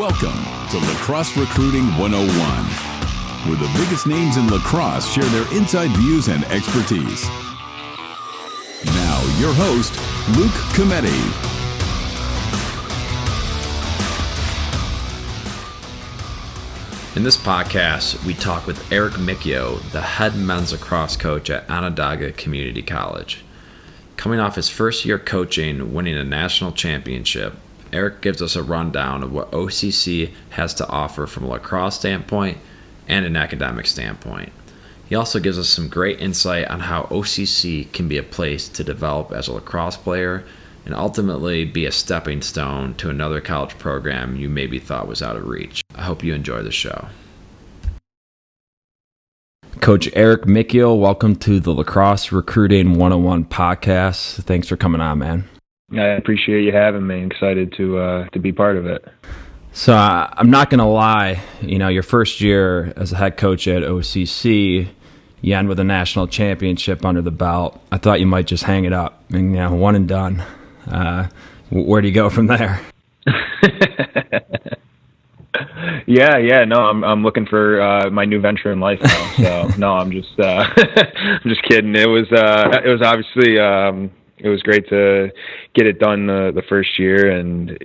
Welcome to Lacrosse Recruiting 101, where the biggest names in lacrosse share their inside views and expertise. Now, your host, Luke Cometti. In this podcast, we talk with Eric Miccio, the head men's lacrosse coach at Onondaga Community College. Coming off his first year coaching, winning a national championship, Eric gives us a rundown of what OCC has to offer from a lacrosse standpoint and an academic standpoint. He also gives us some great insight on how OCC can be a place to develop as a lacrosse player and ultimately be a stepping stone to another college program you maybe thought was out of reach. I hope you enjoy the show. Coach Eric Miccio, welcome to the Lacrosse Recruiting 101 podcast. Thanks for coming on, man. I appreciate you having me. I'm excited to be part of it. So I'm not going to lie, your first year as a head coach at OCC, you end with a national championship under the belt. I thought you might just hang it up and one and done. Where do you go from there? Yeah. No, I'm looking for my new venture in life now. So no, I'm just I'm just kidding. It was obviously it was great to get it done the first year, and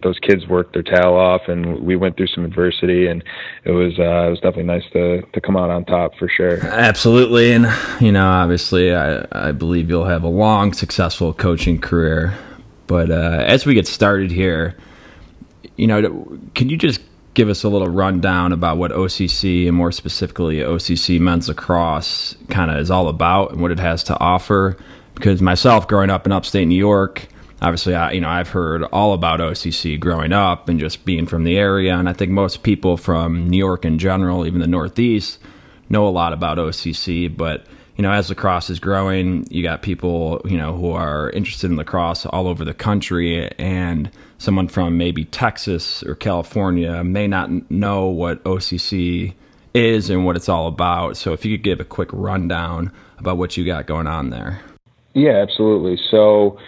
those kids worked their tail off, and we went through some adversity, and it was definitely nice to come out on top for sure. Absolutely, and obviously I believe you'll have a long, successful coaching career. But as we get started here, can you just give us a little rundown about what OCC, and more specifically OCC men's lacrosse, kind of is all about and what it has to offer? Because myself, growing up in upstate New York, obviously, I've heard all about OCC growing up and just being from the area. And I think most people from New York in general, even the Northeast, know a lot about OCC. But, as lacrosse is growing, you got people, who are interested in lacrosse all over the country. And someone from maybe Texas or California may not know what OCC is and what it's all about. So if you could give a quick rundown about what you got going on there. Yeah, absolutely. So,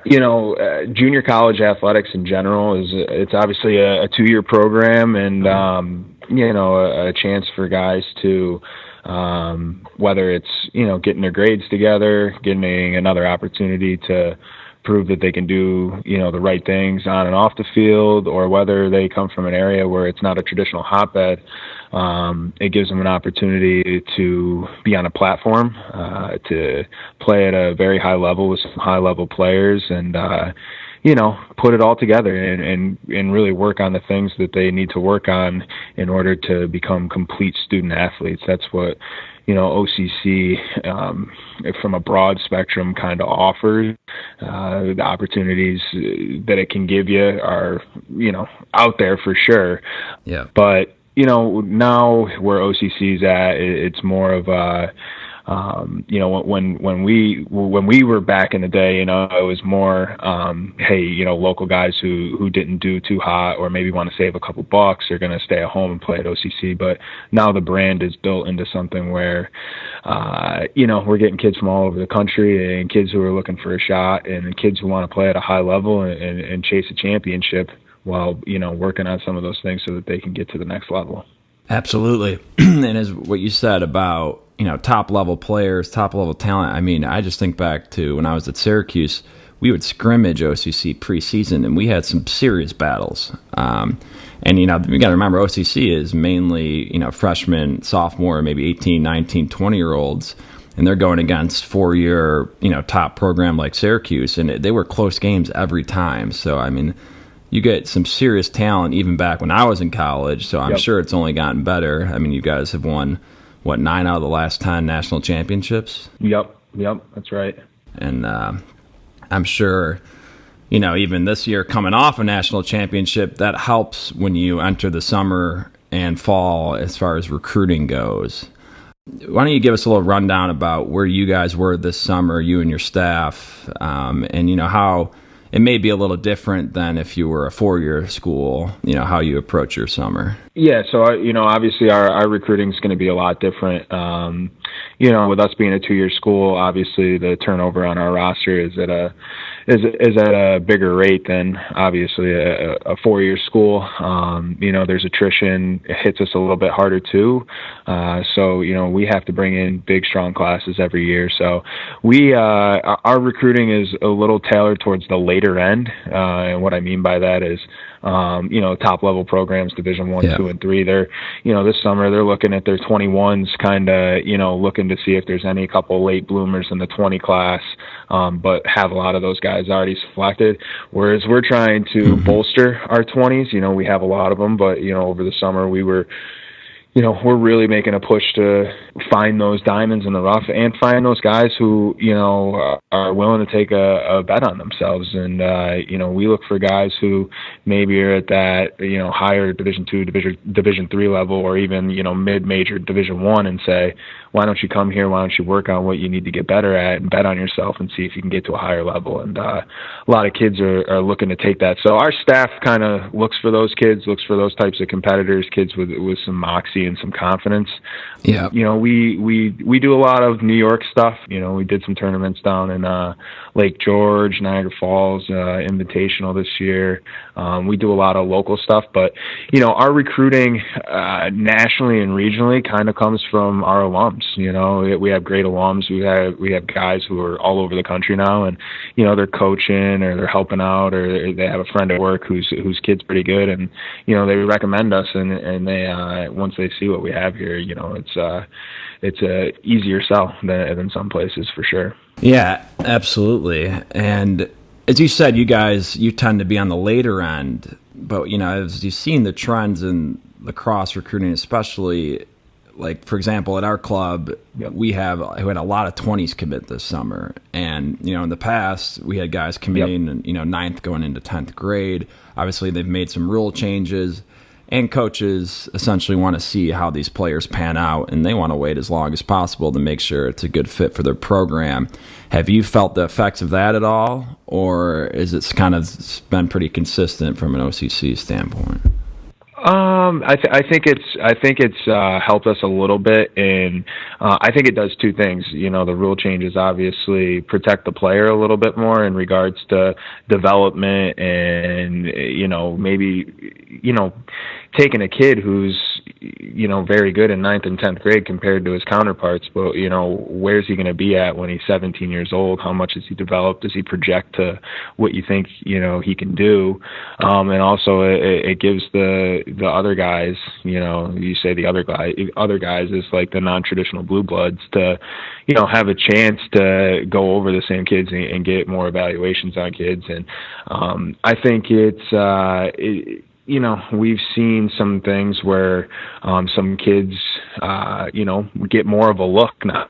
junior college athletics in general it's obviously a 2-year program, and a chance for guys to whether it's getting their grades together, getting another opportunity to prove that they can do the right things on and off the field, or whether they come from an area where it's not a traditional hotbed. It gives them an opportunity to be on a platform, to play at a very high level with some high level players, and put it all together and really work on the things that they need to work on in order to become complete student athletes. That's what OCC, from a broad spectrum, kind of offers. The opportunities that it can give you are, out there for sure. Yeah. But, now where OCC's at, it's more of a, when we were back in the day, it was more, hey, local guys who didn't do too hot or maybe want to save a couple bucks are going to stay at home and play at OCC. But now the brand is built into something where, we're getting kids from all over the country, and kids who are looking for a shot, and kids who want to play at a high level and chase a championship while, working on some of those things so that they can get to the next level. Absolutely. And as what you said about, top level players, top level talent. I mean, I just think back to when I was at Syracuse, we would scrimmage OCC preseason, and we had some serious battles. And, we got to remember OCC is mainly, freshmen, sophomore, maybe 18, 19, 20-year-olds. And they're going against 4-year, top program like Syracuse. And they were close games every time. So, I mean, you get some serious talent even back when I was in college. So I'm sure it's only gotten better. I mean, you guys have won, 9 out of the last 10 national championships? Yep, that's right. And I'm sure, even this year coming off a national championship, that helps when you enter the summer and fall as far as recruiting goes. Why don't you give us a little rundown about where you guys were this summer, you and your staff, and how it may be a little different than if you were a 4-year school, how you approach your summer. Yeah, so, obviously our recruiting is going to be a lot different. With us being a 2-year school, obviously the turnover on our roster is at a is at a bigger rate than obviously a 4-year school. There's attrition. It hits us a little bit harder too. So we have to bring in big, strong classes every year. So our recruiting is a little tailored towards the later end. And what I mean by that is, top level programs, Division 1, 2, and 3. They're, this summer they're looking at their 21s, kind of, looking to see if there's any couple late bloomers in the 20 class, but have a lot of those guys already selected. Whereas we're trying to bolster our 20s. We have a lot of them, but over the summer we're really making a push to find those diamonds in the rough and find those guys who, are willing to take a bet on themselves. And, we look for guys who maybe are at that, higher Division 2, Division 3 level, or even, mid-major Division 1, and say, why don't you come here? Why don't you work on what you need to get better at and bet on yourself and see if you can get to a higher level? And a lot of kids are looking to take that. So our staff kind of looks for those kids, looks for those types of competitors, kids with some moxie and some confidence. Yeah. We do a lot of New York stuff. We did some tournaments down in Lake George, Niagara Falls, Invitational this year. We do a lot of local stuff, but our recruiting nationally and regionally kind of comes from our alums. We have great alums. We have guys who are all over the country now, and they're coaching or they're helping out, or they have a friend at work whose kid's pretty good, and they recommend us, and they once they see what we have here, it's a easier sell than some places for sure. Yeah, absolutely. And as you said, you tend to be on the later end, but as you've seen the trends in lacrosse recruiting, especially, like, for example, at our club, we had a lot of 20s commit this summer. And, in the past, we had guys committing, ninth going into 10th grade. Obviously, they've made some rule changes, and coaches essentially want to see how these players pan out, and they want to wait as long as possible to make sure it's a good fit for their program. Have you felt the effects of that at all, or is it kind of been pretty consistent from an OCC standpoint? I think it's helped us a little bit, and I think it does two things. The rule changes obviously protect the player a little bit more in regards to development, and maybe taking a kid who's very good in 9th and 10th grade compared to his counterparts, but where's he going to be at when he's 17 years old? How much has he developed? Does he project to what you think he can do? And also it gives the other guys, you say the other guys is like the non-traditional blue bloods, to have a chance to go over the same kids and get more evaluations on kids. And I think we've seen some things where some kids, get more of a look now,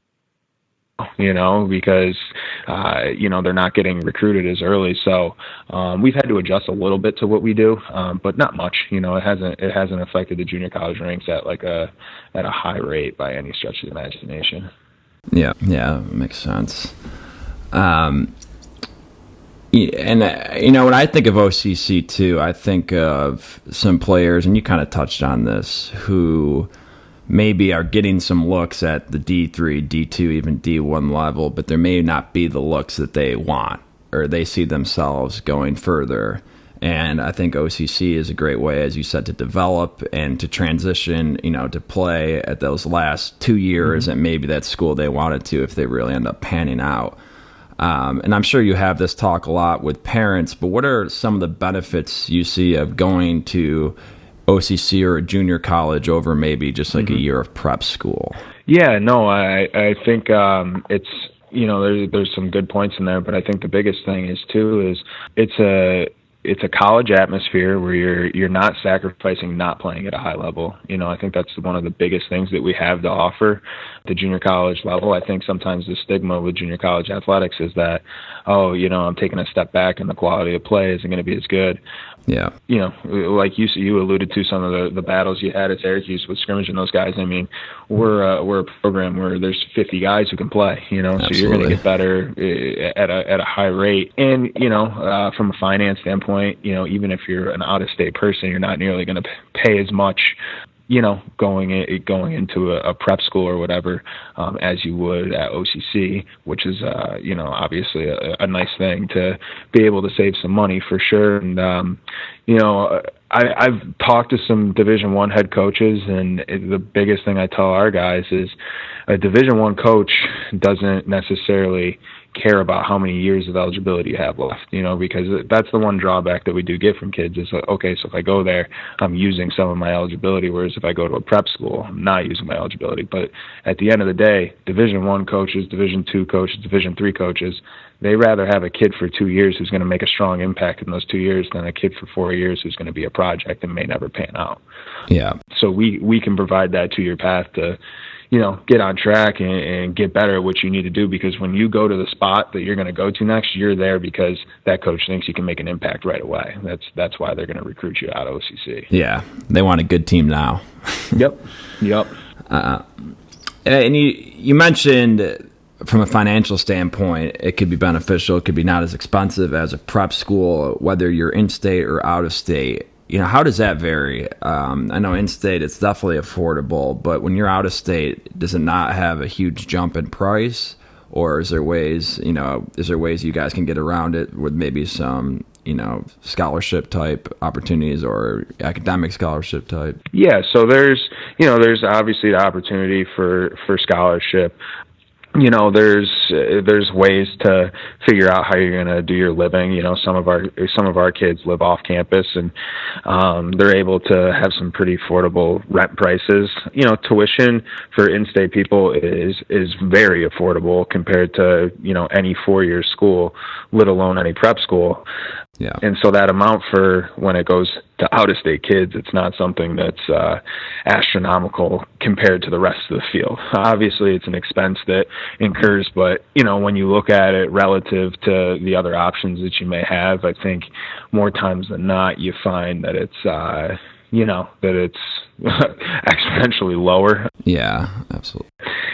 because, they're not getting recruited as early. So we've had to adjust a little bit to what we do, but not much. It hasn't affected the junior college ranks at a high rate by any stretch of the imagination. Yeah, makes sense. And, when I think of OCC too, I think of some players, and you kind of touched on this, who maybe are getting some looks at the D3, D2, even D1 level, but there may not be the looks that they want, or they see themselves going further. And I think OCC is a great way, as you said, to develop and to transition, to play at those last 2 years at maybe that school they wanted to, if they really end up panning out. And I'm sure you have this talk a lot with parents, but what are some of the benefits you see of going to OCC or a junior college over maybe just like a year of prep school? Yeah, no, I think it's, there's some good points in there, but I think the biggest thing is it's a college atmosphere where you're not sacrificing not playing at a high level. I think that's one of the biggest things that we have to offer at the junior college level. I think sometimes the stigma with junior college athletics is that, I'm taking a step back and the quality of play isn't going to be as good. Yeah. Like you alluded to some of the battles you had at Syracuse with scrimmaging those guys. I mean, we're a program where there's 50 guys who can play, so you're going to get better at a high rate. And, from a finance standpoint, even if you're an out-of-state person, you're not nearly going to pay as much, going into a prep school or whatever, as you would at OCC, which is, obviously a nice thing to be able to save some money for sure. And, I've talked to some Division I head coaches, and the biggest thing I tell our guys is a Division I coach doesn't necessarily care about how many years of eligibility you have left, because that's the one drawback that we do get from kids is, okay, so if I go there, I'm using some of my eligibility, whereas if I go to a prep school, I'm not using my eligibility. But at the end of the day, Division I coaches, Division II coaches, Division III coaches, they rather have a kid for 2 years who's going to make a strong impact in those 2 years than a kid for 4 years who's going to be a project and may never pan out. Yeah. So we can provide that 2-year path to, get on track and get better at what you need to do, because when you go to the spot that you're going to go to next, you're there because that coach thinks you can make an impact right away. That's why they're going to recruit you out of OCC. Yeah. They want a good team now. Yep. And you mentioned from a financial standpoint, it could be beneficial. It could be not as expensive as a prep school, whether you're in-state or out-of-state. How does that vary? I know in-state, it's definitely affordable, but when you're out-of-state, does it not have a huge jump in price? Or is there ways you guys can get around it with maybe some, scholarship type opportunities or academic scholarship type? Yeah, so there's obviously the opportunity for scholarship. There's ways to figure out how you're going to do your living. Some of our kids live off campus, and they're able to have some pretty affordable rent prices. Tuition for in-state people is very affordable compared to any 4-year school, let alone any prep school. Yeah. And so that amount for when it goes to out-of-state kids, it's not something that's astronomical compared to the rest of the field. Obviously, it's an expense that incurs, but, when you look at it relative to the other options that you may have, I think more times than not, you find that it's, that it's exponentially lower. Yeah, absolutely.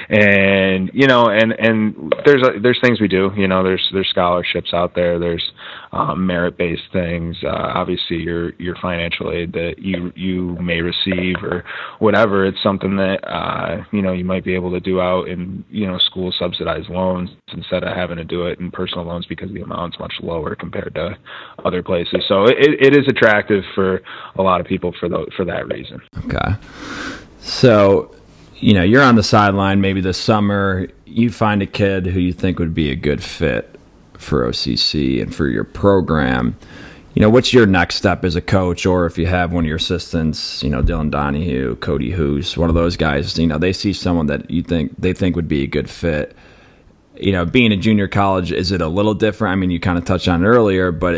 And and there's things we do. There's scholarships out there. There's merit-based things. Obviously, your financial aid that you may receive or whatever. It's something that you might be able to do out in school subsidized loans instead of having to do it in personal loans because the amount's much lower compared to other places. So it is attractive for a lot of people for that reason. Okay. So, you're on the sideline maybe this summer, you find a kid who you think would be a good fit for OCC and for your program. What's your next step as a coach, or if you have one of your assistants, Dylan Donahue, Cody Hoos, one of those guys, they see someone that they think would be a good fit. Being a junior college, is it a little different? I mean, you kind of touched on it earlier, but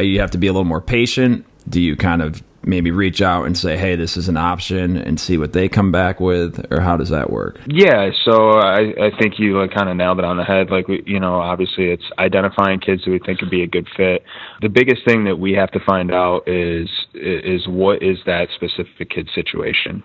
you have to be a little more patient? Do you kind of maybe reach out and say, hey, this is an option, and see what they come back with, or how does that work? Yeah, so I think you kind of nailed it on the head. Obviously it's identifying kids who we think could be a good fit. The biggest thing that we have to find out is what is that specific kid's situation.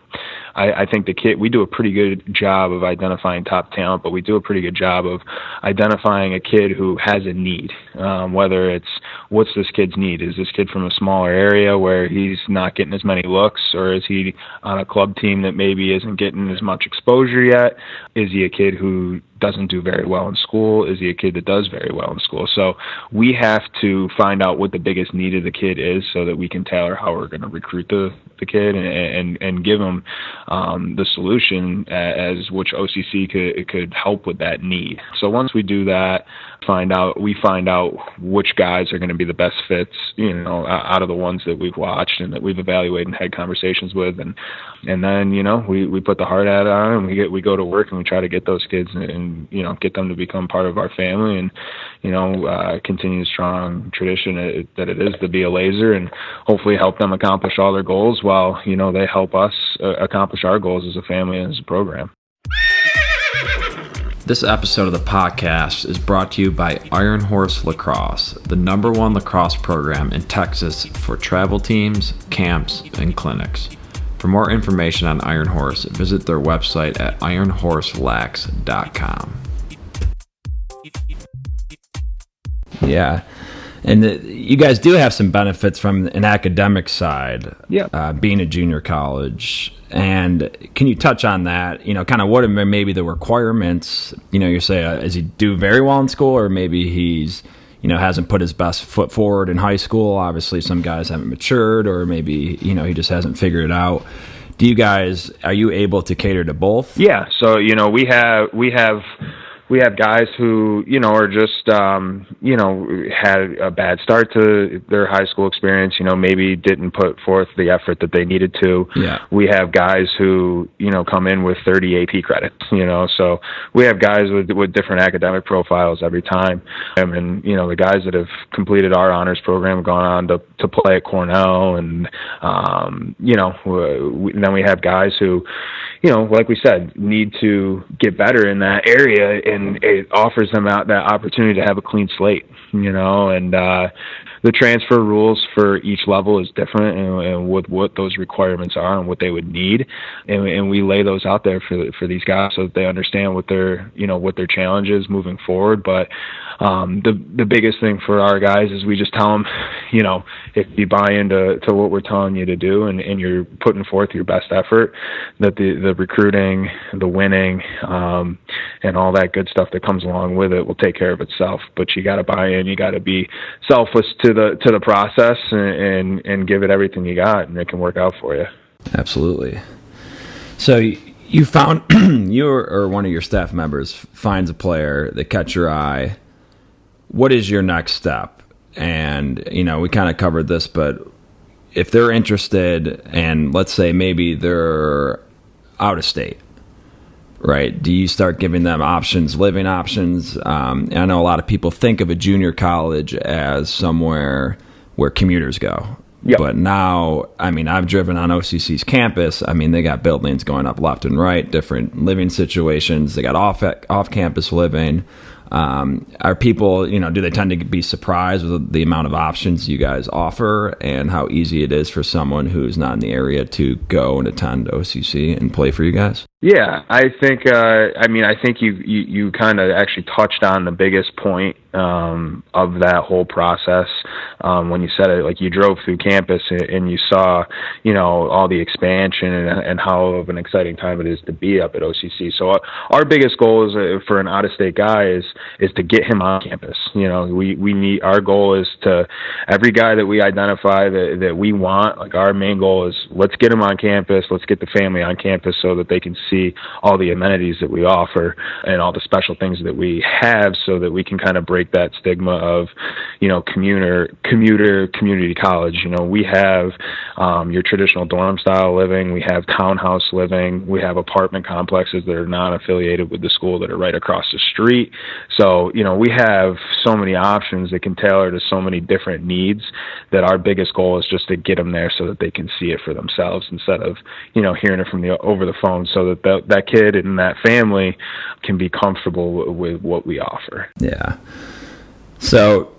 I think we do a pretty good job of identifying top talent, but we do a pretty good job of identifying a kid who has a need, whether it's what's this kid's need. Is this kid from a smaller area where he's not getting as many looks, or is he on a club team that maybe isn't getting as much exposure yet? Is he a kid who doesn't do very well in school? Is he a kid that does very well in school? So we have to find out what the biggest need of the kid is so that we can tailor how we're going to recruit the kid and give him the solution as which OCC could help with that need. So once we do that, we find out which guys are going to be the best fits, out of the ones that we've watched and that we've evaluated and had conversations with, and then we put the hard hat on and we go to work and we try to get those kids and get them to become part of our family and continue the strong tradition that it is to be a laser, and hopefully help them accomplish all their goals while they help us accomplish our goals as a family and as a program. This episode of the podcast is brought to you by Iron Horse Lacrosse, the #1 lacrosse program in Texas for travel teams, camps, and clinics. For more information on Iron Horse, visit their website at ironhorselax.com. Yeah. And you guys do have some benefits from an academic side, being a junior college. And can you touch on that? Kind of what are maybe the requirements? You say, is he do very well in school, or maybe he's, hasn't put his best foot forward in high school? Obviously, some guys haven't matured, or maybe, he just hasn't figured it out. Are you able to cater to both? Yeah. So, we have guys who, are just, had a bad start to their high school experience, maybe didn't put forth the effort that they needed to. Yeah. We have guys who, come in with 30 AP credits, so we have guys with different academic profiles every time. And, the guys that have completed our honors program have gone on to play at Cornell. And, then we have guys who, like we said, need to get better in that area, and it offers them that opportunity to have a clean slate, and the transfer rules for each level is different, and with what those requirements are and what they would need, and we lay those out there for these guys so that they understand what their challenge is moving forward. But the biggest thing for our guys is we just tell them, if you buy into what we're telling you to do, and you're putting forth your best effort, that the recruiting, the winning, and all that good stuff that comes along with it will take care of itself. But you got to buy in. You got to be selfless to the process, and give it everything you got, and it can work out for you. Absolutely. So you found you or one of your staff members finds a player that catch your eye. What is your next step? And we kind of covered this, but if they're interested, and let's say maybe they're out of state, right? Do you start giving them options, living options? I know a lot of people think of a junior college as somewhere where commuters go. Yep. But now, I've driven on OCC's campus. They got buildings going up left and right, different living situations. They got off-campus living. Are people, do they tend to be surprised with the amount of options you guys offer, and how easy it is for someone who's not in the area to go and attend OCC and play for you guys? Yeah, I think you kind of actually touched on the biggest point of that whole process when you said it. Like, you drove through campus and you saw, all the expansion and how of an exciting time it is to be up at OCC. So our biggest goal is for an out-of-state guy is to get him on campus. We need, our goal is to, every guy that we identify that we want, like, our main goal is, let's get him on campus, let's get the family on campus so that they can see all the amenities that we offer and all the special things that we have, so that we can kind of break that stigma of, commuter community college. We have your traditional dorm style living, we have townhouse living, we have apartment complexes that are not affiliated with the school that are right across the street. So, we have so many options that can tailor to so many different needs, that our biggest goal is just to get them there so that they can see it for themselves, instead of, hearing it from over the phone, so that that kid and that family can be comfortable with what we offer. Yeah. So,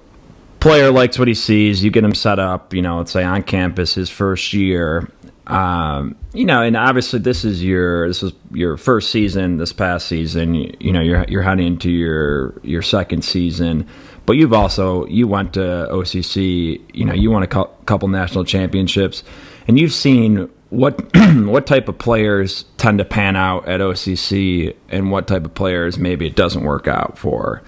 player likes what he sees. You get him set up, let's say on campus his first year. And obviously this was your first season. This past season, you're heading into your second season. But you went to OCC. You won a couple national championships, and you've seen what type of players tend to pan out at OCC, and what type of players maybe it doesn't work out for.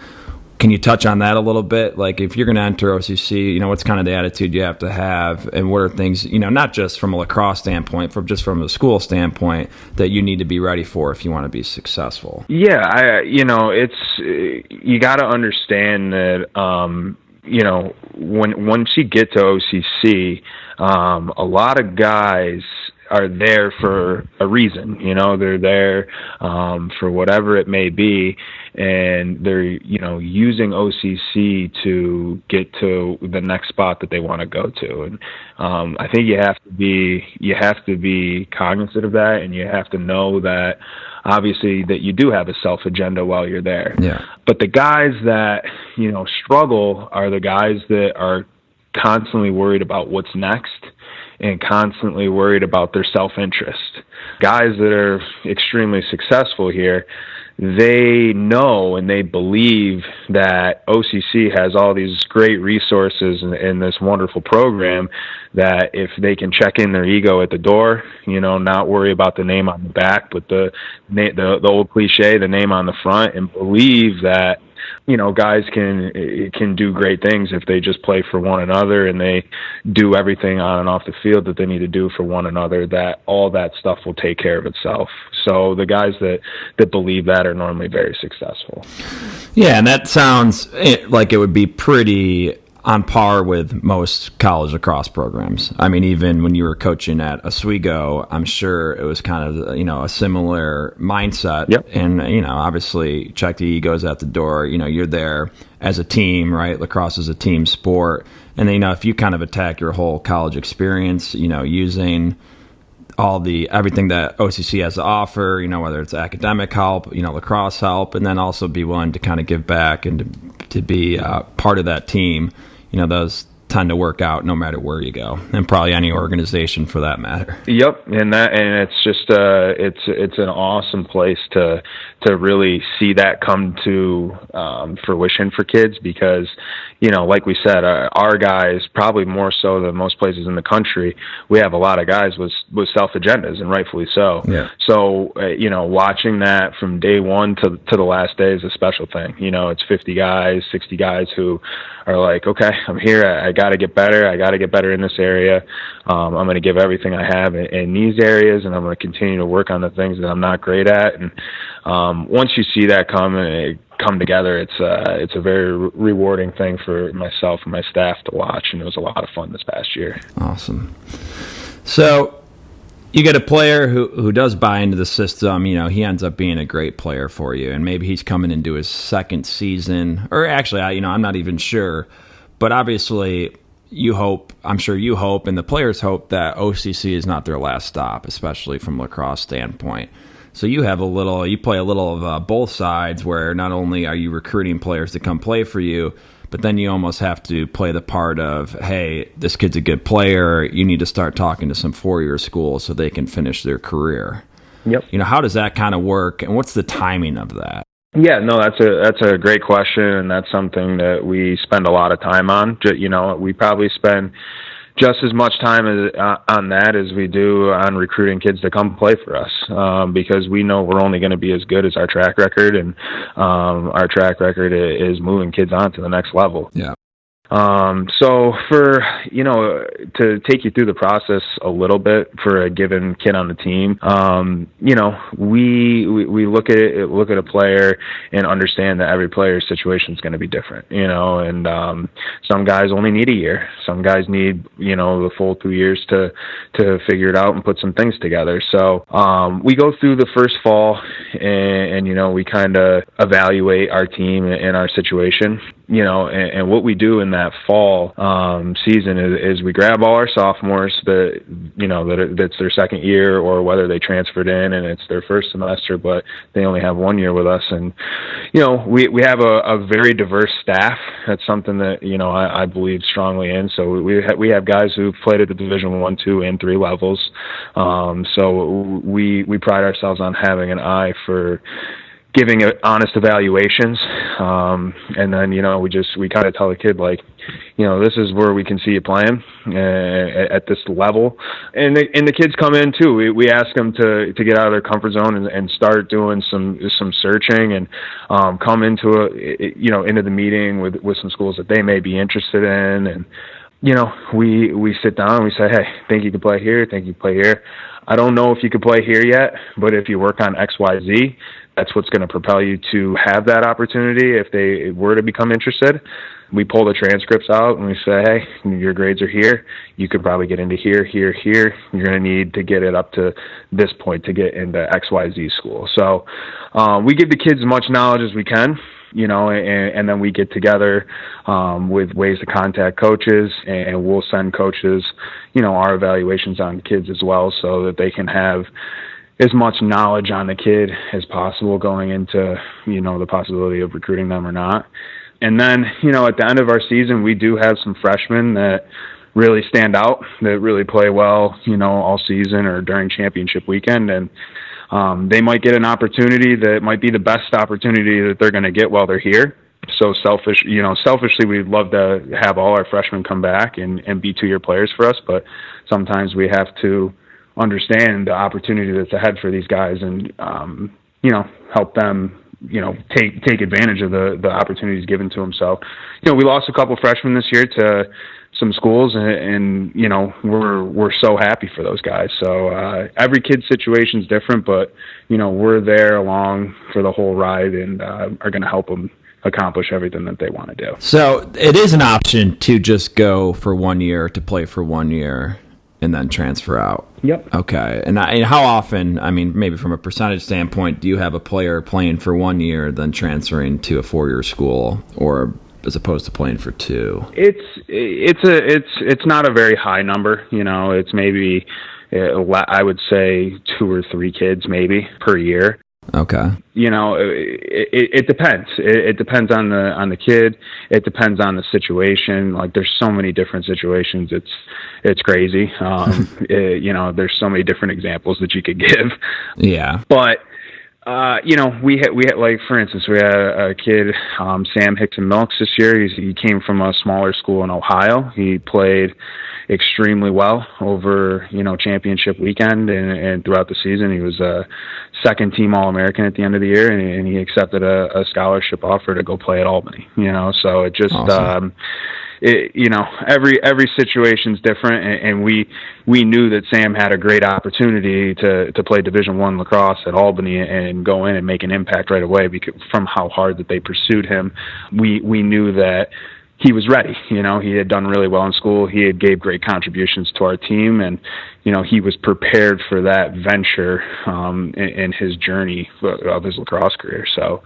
Can you touch on that a little bit? Like, if you're going to enter OCC, what's kind of the attitude you have to have, and what are things, not just from a lacrosse standpoint, from a school standpoint, that you need to be ready for if you want to be successful? Yeah, you got to understand that, once you get to OCC, a lot of guys are there for a reason. They're there for whatever it may be, and they're using OCC to get to the next spot that they want to go to. And I think you have to be cognizant of that, and you have to know that obviously that you do have a self agenda while you're there. Yeah. But the guys that struggle are the guys that are constantly worried about what's next, and constantly worried about their self-interest. Guys that are extremely successful here, they know and they believe that OCC has all these great resources in this wonderful program, that if they can check in their ego at the door, not worry about the name on the back, but the old cliche, the name on the front, and believe that guys can do great things if they just play for one another and they do everything on and off the field that they need to do for one another, that all that stuff will take care of itself. So the guys that believe that are normally very successful. Yeah, and that sounds like it would be pretty on par with most college lacrosse programs. I mean, even when you were coaching at Oswego, I'm sure it was kind of, a similar mindset. Yep. And, obviously check the egos at the door. You're there as a team, right? Lacrosse is a team sport. And then, if you kind of attack your whole college experience, using everything that OCC has to offer, whether it's academic help, lacrosse help, and then also be willing to kind of give back and to be part of that team, those tend to work out no matter where you go, and probably any organization for that matter. Yep, and it's just it's an awesome place to really see that come to fruition for kids, because like we said, our guys, probably more so than most places in the country, we have a lot of guys with self agendas, and rightfully so. Yeah. So watching that from day one to the last day is a special thing. It's 50 guys, 60 guys who are like, okay, I'm here. I got to get better. I got to get better in this area. I'm going to give everything I have in these areas, and I'm going to continue to work on the things that I'm not great at. And once you see that come together, it's a very rewarding thing for myself and my staff to watch, and it was a lot of fun this past year. Awesome. So you get a player who does buy into the system. He ends up being a great player for you, and maybe he's coming into his second season, or actually, I'm not even sure. But obviously, I'm sure you hope, and the players hope, that OCC is not their last stop, especially from lacrosse standpoint. So you play a little of both sides, where not only are you recruiting players to come play for you, but then you almost have to play the part of, hey, this kid's a good player. You need to start talking to some four-year schools so they can finish their career. Yep. How does that kind of work, and what's the timing of that? Yeah, no, that's a great question, and that's something that we spend a lot of time on. We probably spend just as much time on that as we do on recruiting kids to come play for us, because we know we're only going to be as good as our track record, and our track record is moving kids on to the next level. Yeah. So to take you through the process a little bit for a given kid on the team, we look at a player and understand that every player's situation is going to be different, and some guys only need a year. Some guys need, the full 2 years to figure it out and put some things together. So we go through the first fall and we kind of evaluate our team and our situation. And what we do in that fall season is we grab all our sophomores that's their second year, or whether they transferred in and it's their first semester, but they only have 1 year with us. And, we have a very diverse staff. That's something that, I believe strongly in. So we have guys who've played at the Division 1, 2, and 3 levels. So we pride ourselves on having an eye for giving honest evaluations, and then we kind of tell the kid, like, this is where we can see you playing at this level, and the kids come in too. We ask them to get out of their comfort zone and start doing some searching, and come into the meeting with some schools that they may be interested in, and we sit down and we say, hey, think you can play here? Think you can play here? I don't know if you could play here yet, but if you work on X, Y, Z, that's what's going to propel you to have that opportunity if they were to become interested. We pull the transcripts out and we say, hey, your grades are here. You could probably get into here, here, here. You're going to need to get it up to this point to get into X, Y, Z school. So we give the kids as much knowledge as we can, and then we get together with ways to contact coaches, and we'll send coaches, our evaluations on kids as well, so that they can have as much knowledge on the kid as possible going into, the possibility of recruiting them or not. And then, at the end of our season, we do have some freshmen that really stand out, that really play well, all season or during championship weekend. And they might get an opportunity that might be the best opportunity that they're going to get while they're here. So selfishly, we'd love to have all our freshmen come back and be 2-year players for us, but sometimes we have to understand the opportunity that's ahead for these guys and, help them, take advantage of the opportunities given to them. So, we lost a couple freshmen this year to some schools and we're so happy for those guys. So, every kid's situation is different, but, we're there along for the whole ride and, are going to help them accomplish everything that they want to do. So it is an option to just go for 1 year, to play for 1 year, and then transfer out. Yep. Okay. And how often, maybe from a percentage standpoint, do you have a player playing for 1 year, then transferring to a 4-year school, or as opposed to playing for 2? It's not a very high number. It's maybe, I would say 2 or 3 kids maybe per year. Okay. It depends. It depends on the kid. It depends on the situation. Like, there's so many different situations. It's crazy. There's so many different examples that you could give. Yeah. But, we had, like, for instance, we had a kid, Sam Hickson Milks this year. He came from a smaller school in Ohio. He played extremely well over, championship weekend and throughout the season. He was a second-team All-American at the end of the year, and he accepted a scholarship offer to go play at Albany. So it just, awesome. Every situation's different, and we knew that Sam had a great opportunity to play Division I lacrosse at Albany and go in and make an impact right away because from how hard that they pursued him. We knew that he was ready. He had done really well in school. He had gave great contributions to our team, and he was prepared for that venture in his journey of his lacrosse career. So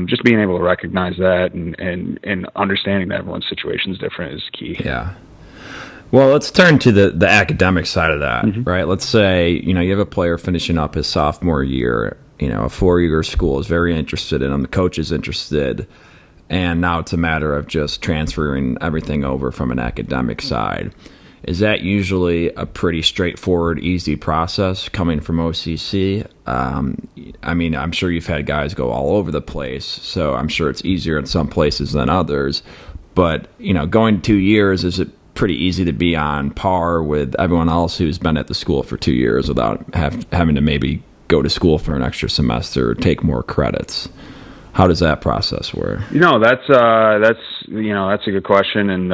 just being able to recognize that and understanding that everyone's situation is different is key. Yeah. Well, let's turn to the academic side of that, mm-hmm. right? Let's say you have a player finishing up his sophomore year. A 4-year school is very interested in him. The coach is interested. And now it's a matter of just transferring everything over from an academic side. Is that usually a pretty straightforward, easy process coming from OCC? I'm sure you've had guys go all over the place, so I'm sure it's easier in some places than others. But, going 2 years, is it pretty easy to be on par with everyone else who's been at the school for 2 years without having to maybe go to school for an extra semester or take more credits? How does that process work? That's a good question, and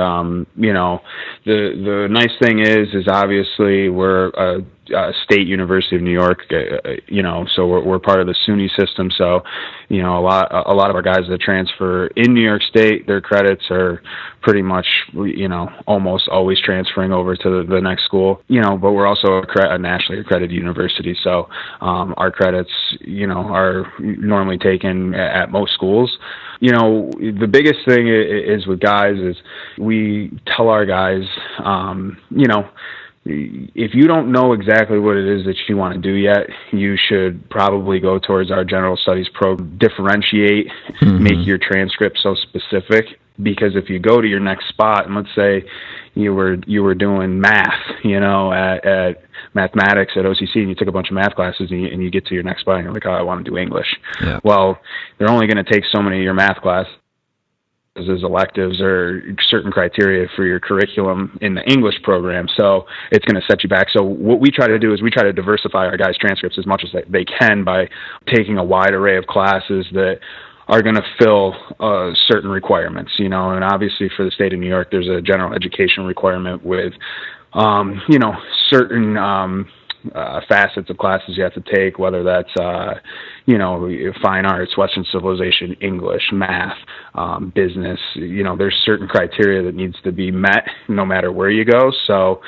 the nice thing is obviously we're a state University of New York, so we're part of the SUNY system. So, a lot of our guys that transfer in New York State, their credits are pretty much, almost always transferring over to the next school. But we're also a nationally accredited university, so our credits, are normally taken at most schools. The biggest thing is with guys is we tell our guys, if you don't know exactly what it is that you want to do yet, you should probably go towards our general studies program, differentiate, mm-hmm. make your transcript so specific. Because if you go to your next spot, and let's say you were doing math, at mathematics at OCC, and you took a bunch of math classes, and you get to your next spot, and you're like, oh, I want to do English. Yeah. Well, they're only going to take so many of your math classes as electives or certain criteria for your curriculum in the English program. So it's going to set you back. So what we try to do is we try to diversify our guys' transcripts as much as they can by taking a wide array of classes that are going to fill certain requirements, and obviously for the state of New York, there's a general education requirement with, certain facets of classes you have to take, whether that's, fine arts, Western civilization, English, math, business. There's certain criteria that needs to be met no matter where you go. So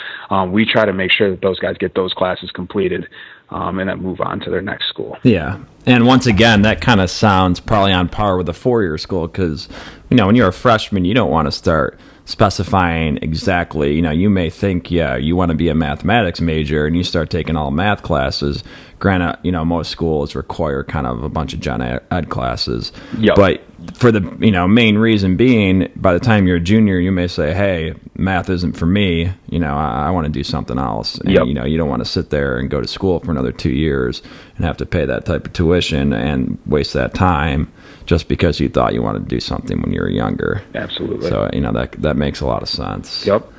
we try to make sure that those guys get those classes completed and then move on to their next school. Yeah. And once again, that kind of sounds probably on par with a 4-year school because, when you're a freshman, you don't want to start specifying exactly, you may think, you want to be a mathematics major and you start taking all math classes. Granted, most schools require kind of a bunch of gen ed classes, yep. But for the main reason being, by the time you're a junior, you may say, hey, math isn't for me, I want to do something else. And, Yep. You don't want to sit there and go to school for another 2 years and have to pay that type of tuition and waste that time just because you thought you wanted to do something when you were younger. Absolutely. So that makes a lot of sense. Yep.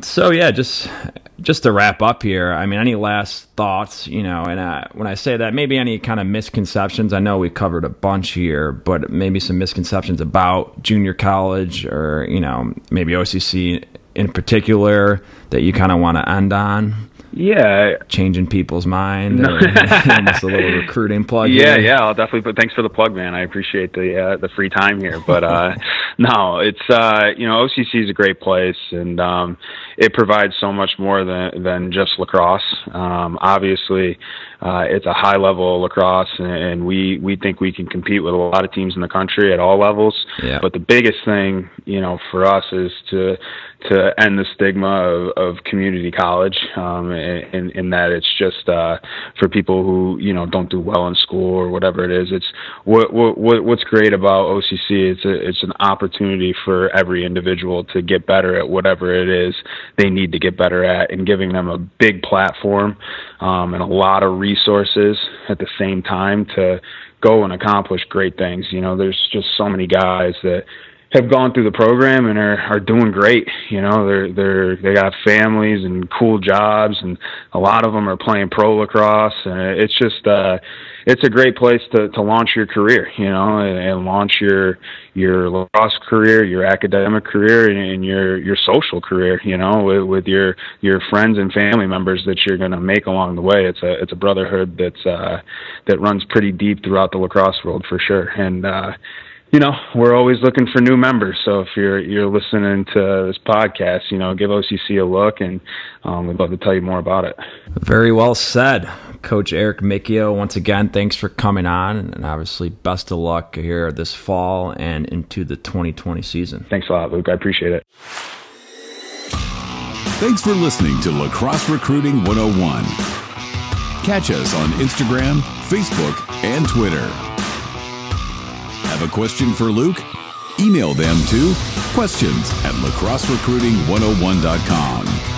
So yeah, just to wrap up here, I mean, any last thoughts, and when I say that, maybe any kind of misconceptions. I know we covered a bunch here, but maybe some misconceptions about junior college or, maybe OCC in particular that you kind of want to end on. Yeah. Changing people's mind. Almost a little recruiting plug. Yeah, here. I'll definitely put. Thanks for the plug, man. I appreciate the free time here. But no, it's OCC is a great place, and it provides so much more than just lacrosse. Obviously, it's a high level of lacrosse, and we think we can compete with a lot of teams in the country at all levels. Yeah. But the biggest thing, for us is to end the stigma of community college, in that it's just for people who don't do well in school or whatever it is. It's what's great about OCC. It's an opportunity for every individual to get better at whatever it is they need to get better at, and giving them a big platform and a lot of resources at the same time to go and accomplish great things. There's just so many guys that have gone through the program and are doing great. They got families and cool jobs, and a lot of them are playing pro lacrosse. And it's just it's a great place to launch your career, and launch your lacrosse career, your academic career, and your social career, with your friends and family members that you're going to make along the way. It's a brotherhood that runs pretty deep throughout the lacrosse world for sure. And we're always looking for new members. So if you're listening to this podcast, give OCC a look, and we'd love to tell you more about it. Very well said. Coach Eric Miccio, once again, thanks for coming on, and obviously best of luck here this fall and into the 2020 season. Thanks a lot, Luke. I appreciate it. Thanks for listening to Lacrosse Recruiting 101. Catch us on Instagram, Facebook, and Twitter. Have a question for Luke? Email them to questions@lacrosserecruiting101.com.